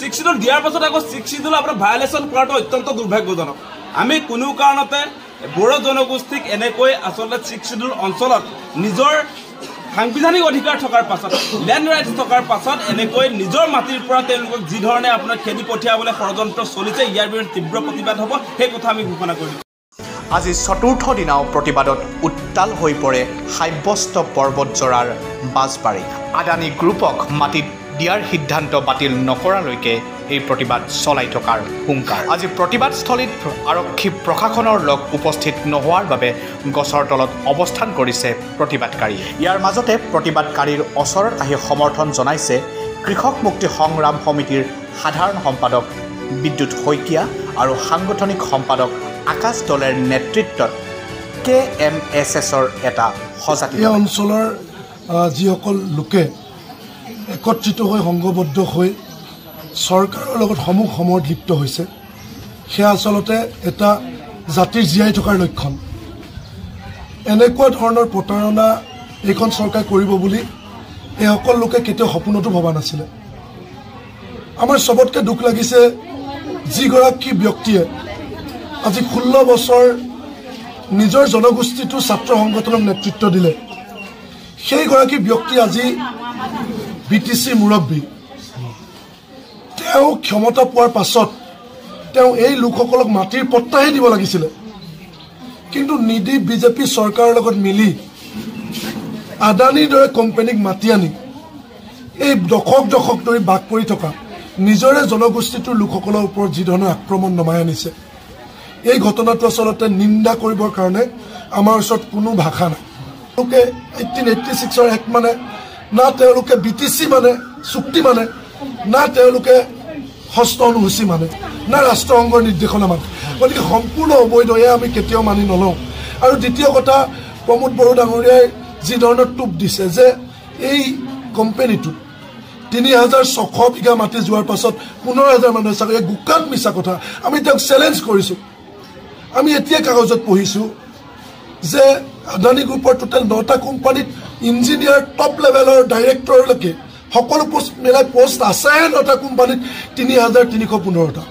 6 schedule দিয়াৰ পাছত আকৌ 6 শিডিউল আপোনাৰ ভায়োলেশ্যন কৰাটো অত্যন্ত দুৰ্ভাগ্যজনক। আমি কোনো কাৰণতে বড়ো জনগোষ্ঠীক এনেকৈ আচলতে 6 শিডিউল অঞ্চলত নিজৰ সাংবিধানিক অধিকাৰ থকাৰ পাছত লেণ্ড ৰাইটছ থকাৰ পাছত এনেকৈ নিজৰ মাটিৰ পৰা তেওঁলোকক যি ধৰণে আপোনাৰ খেদি পঠিয়াবলৈ ষড়যন্ত্ৰ চলিছে, ইয়াৰ বিৰুদ্ধে তীব্ৰ প্ৰতিবাদ হ'ব, সেই কথা আমি ঘোষণা কৰিম। আজি চতুৰ্থ দিনাও প্ৰতিবাদত উত্তাল হৈ পৰে সাব্যস্ত পৰ্বতজোৰাৰ বাজবাৰী। আদানী গ্ৰুপক মাটিত দিয়াৰ সিদ্ধান্ত বাতিল নকৰালৈকে এই প্ৰতিবাদ চলাই থকাৰ হুংকাৰ। আজি প্ৰতিবাদস্থলীত আৰক্ষী প্ৰশাসনৰ লগ উপস্থিত নোহোৱাৰ বাবে গছৰ তলত অৱস্থান কৰিছে প্ৰতিবাদকাৰীয়ে। ইয়াৰ মাজতে প্ৰতিবাদকাৰীৰ ওচৰত আহি সমৰ্থন জনাইছে কৃষক মুক্তি সংগ্ৰাম সমিতিৰ সাধাৰণ সম্পাদক বিদ্যুৎ শইকীয়া আৰু সাংগঠনিক সম্পাদক আকাশ দলেৰ নেতৃত্বত KMSSৰ এটা সজাতি। এই অঞ্চলৰ যিসকল লোকে একত্ৰিত হৈ সংঘবদ্ধ হৈ চৰকাৰৰ লগত সমূহ সময়ত লিপ্ত হৈছে, সেয়া আচলতে এটা জাতিৰ জীয়াই থকাৰ লক্ষণ। এনেকুৱা ধৰণৰ প্ৰতাৰণা এইখন চৰকাৰ কৰিব বুলি এইসকল লোকে কেতিয়াও সপোনতো ভবা নাছিলে। আমাৰ চবতকৈ দুখ লাগিছে যিগৰাকী ব্যক্তিয়ে আজি 16 বছৰ নিজৰ জনগোষ্ঠীটো ছাত্ৰ সংগঠনক নেতৃত্ব দিলে, সেইগৰাকী ব্যক্তি আজি BTC মুৰব্বী। তেওঁ ক্ষমতা পোৱাৰ পাছত তেওঁ এই লোকসকলক মাটিৰ পট্টাহে দিব লাগিছিলে, কিন্তু নিদি বিজেপি চৰকাৰৰ লগত মিলি আদানীৰ দৰে কোম্পানীক মাতি আনি এই দশক ধৰি বাস কৰি থকা নিজৰে জনগোষ্ঠীটোৰ লোকসকলৰ ওপৰত যি ধৰণৰ আক্ৰমণ নমাই আনিছে, এই ঘটনাটো আচলতে নিন্দা কৰিবৰ কাৰণে আমাৰ ওচৰত কোনো ভাষা নাই। তেওঁলোকে 1886ৰ এক মানে না তেওঁলোকে BTC মানে চুক্তি মানে, না তেওঁলোকে ষষ্ঠ অনুসূচী মানে, না ৰাষ্ট্ৰসংঘৰ নিৰ্দেশনা মানে। গতিকে সম্পূৰ্ণ অবৈধ, এয়া আমি কেতিয়াও মানি নলওঁ। আৰু দ্বিতীয় কথা, প্ৰমোদ বড়ো ডাঙৰীয়াই যি ধৰণৰ টোপ দিছে যে এই কোম্পানীটো 3600 বিঘা মাটি যোৱাৰ পাছত 15,000 মানুহে চাকৰি, গোকান মিছা কথা। আমি তেওঁক চেলেঞ্জ কৰিছোঁ। আমি এতিয়া কাগজত পঢ়িছোঁ যে আদানী গ্ৰুপৰ টোটেল 9টা কোম্পানীত ইঞ্জিনিয়াৰ টপ লেভেলৰ ডাইৰেক্টৰলৈকে সকলো পোষ্ট মিলাই পোষ্ট আছে 9টা কোম্পানীত 3,315টা।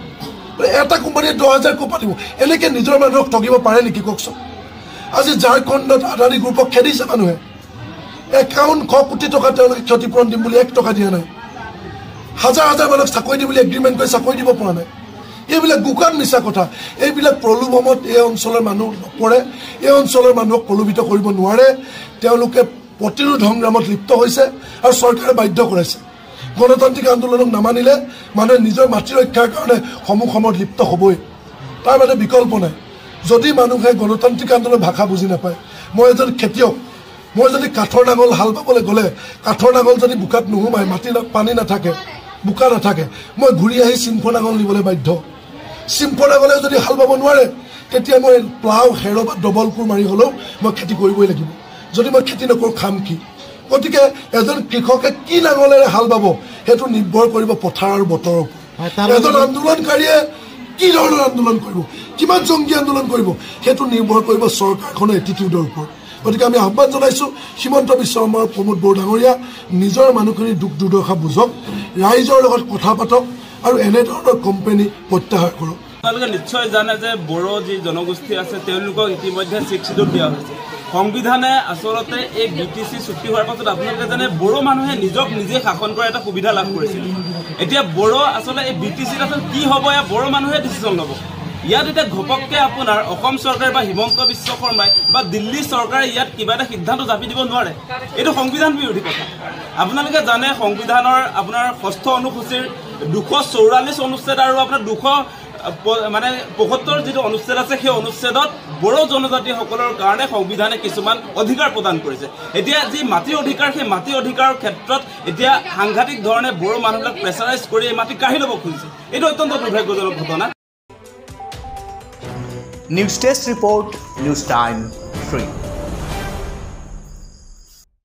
এটা কোম্পানীয়ে 10,000 ক'ৰ পৰা দিব? এনেকৈ নিজৰ মানুহক ঠগিব পাৰে নেকি কওকচোন? আজি ঝাৰখণ্ডত আদানী গ্ৰুপক খেদিছে মানুহে, 51 কোটি টকা তেওঁলোকে ক্ষতিপূৰণ দিম বুলি 1 টকা দিয়া নাই। হাজাৰ হাজাৰ মানুহক চাকৰি দিম বুলি এগ্ৰিমেণ্ট কৰি চাকৰি দিব পৰা নাই। এইবিলাক গোকান মিছা কথা। এইবিলাক প্ৰলোভনত এই অঞ্চলৰ মানুহ নপৰে, এই অঞ্চলৰ মানুহক প্ৰলোভিত কৰিব নোৱাৰে। তেওঁলোকে প্ৰতিৰোধ সংগ্ৰামত লিপ্ত হৈছে আৰু চৰকাৰে বাধ্য কৰাইছে। গণতান্ত্ৰিক আন্দোলনক নামানিলে মানুহে নিজৰ মাতৃ ৰক্ষাৰ কাৰণে সমূহ সময়ত লিপ্ত হ'বই, তাৰ বাদে বিকল্প নাই। যদি মানুহে গণতান্ত্ৰিক আন্দোলনৰ ভাষা বুজি নাপায়, মই এজন খেতিয়ক, মই যদি কাঠৰ নাঙল হাল বাবলৈ গ'লে কাঠৰ নাঙল যদি বোকাত নোসোমায়, মাটি পানী নাথাকে, বোকা নাথাকে, মই ঘূৰি আহি চিম্ফ নাঙল নিবলৈ বাধ্য। চিম্ফ নাঙলে যদি হাল বাব নোৱাৰে, তেতিয়া মই প্লাও খেৰ বা ডবল কোৰ মাৰি হ'লেও মই খেতি কৰিবই লাগিব। যদি মই খেতি নকৰোঁ খাম কি? গতিকে এজন কৃষকে কি নাঙলেৰে হাল বাব সেইটো নিৰ্ভৰ কৰিব পথাৰ আৰু বতৰৰ ওপৰত। এজন আন্দোলনকাৰীয়ে কি ধৰণৰ আন্দোলন কৰিব, কিমান জংগী আন্দোলন কৰিব, সেইটো নিৰ্ভৰ কৰিব চৰকাৰখনৰ এটিটিউডৰ ওপৰত। গতিকে আমি আহ্বান জনাইছোঁ হিমন্ত বিশ্ব শৰ্মা আৰু প্ৰমোদ বড়ো ডাঙৰীয়া, নিজৰ মানুহখিনিৰ দুখ দুৰ্দশা বুজক, ৰাইজৰ লগত কথা পাতক আৰু এনেধৰণৰ কোম্পানী প্ৰত্যাহাৰ কৰক। আপোনালোকে নিশ্চয় জানে যে বড়ো যি জনগোষ্ঠী আছে তেওঁলোকক ইতিমধ্যে 6 শিডিউল দিয়া হৈছে। সংবিধানে আচলতে এই BTC চুক্তি হোৱাৰ পাছত আপোনালোকে জানে বড়ো মানুহে নিজক নিজে শাসন কৰাৰ এটা সুবিধা লাভ কৰিছিল। এতিয়া বড়ো আচলতে এই BTCত আচলতে কি হ'ব, এয়া বড়ো মানুহে ডিচিশ্যন ল'ব। ইয়াত এতিয়া ঘপককৈ আপোনাৰ অসম চৰকাৰ বা হিমন্ত বিশ্ব শৰ্মাই বা দিল্লী চৰকাৰে ইয়াত কিবা এটা সিদ্ধান্ত জাপি দিব নোৱাৰে। এইটো সংবিধান বিৰোধী কথা। আপোনালোকে জানে সংবিধানৰ আপোনাৰ ষষ্ঠ অনুসূচীৰ 244 অনুচ্ছেদ আৰু আপোনাৰ 275 যিটো অনুচ্ছেদ আছে, সেই অনুচ্ছেদত বড়ো জনজাতিসকলৰ কাৰণে সংবিধানে কিছুমান অধিকাৰ প্ৰদান কৰিছে। এতিয়া যি মাটিৰ অধিকাৰ, সেই মাটিৰ অধিকাৰৰ ক্ষেত্ৰত এতিয়া সাংঘাতিক ধৰণে বড়ো মানুহবিলাক প্ৰেছাৰাইজ কৰি এই মাটি কাঢ়ি ল'ব খুজিছে। এইটো অত্যন্ত দুৰ্ভাগ্যজনক ঘটনা। News desk report, news time 3।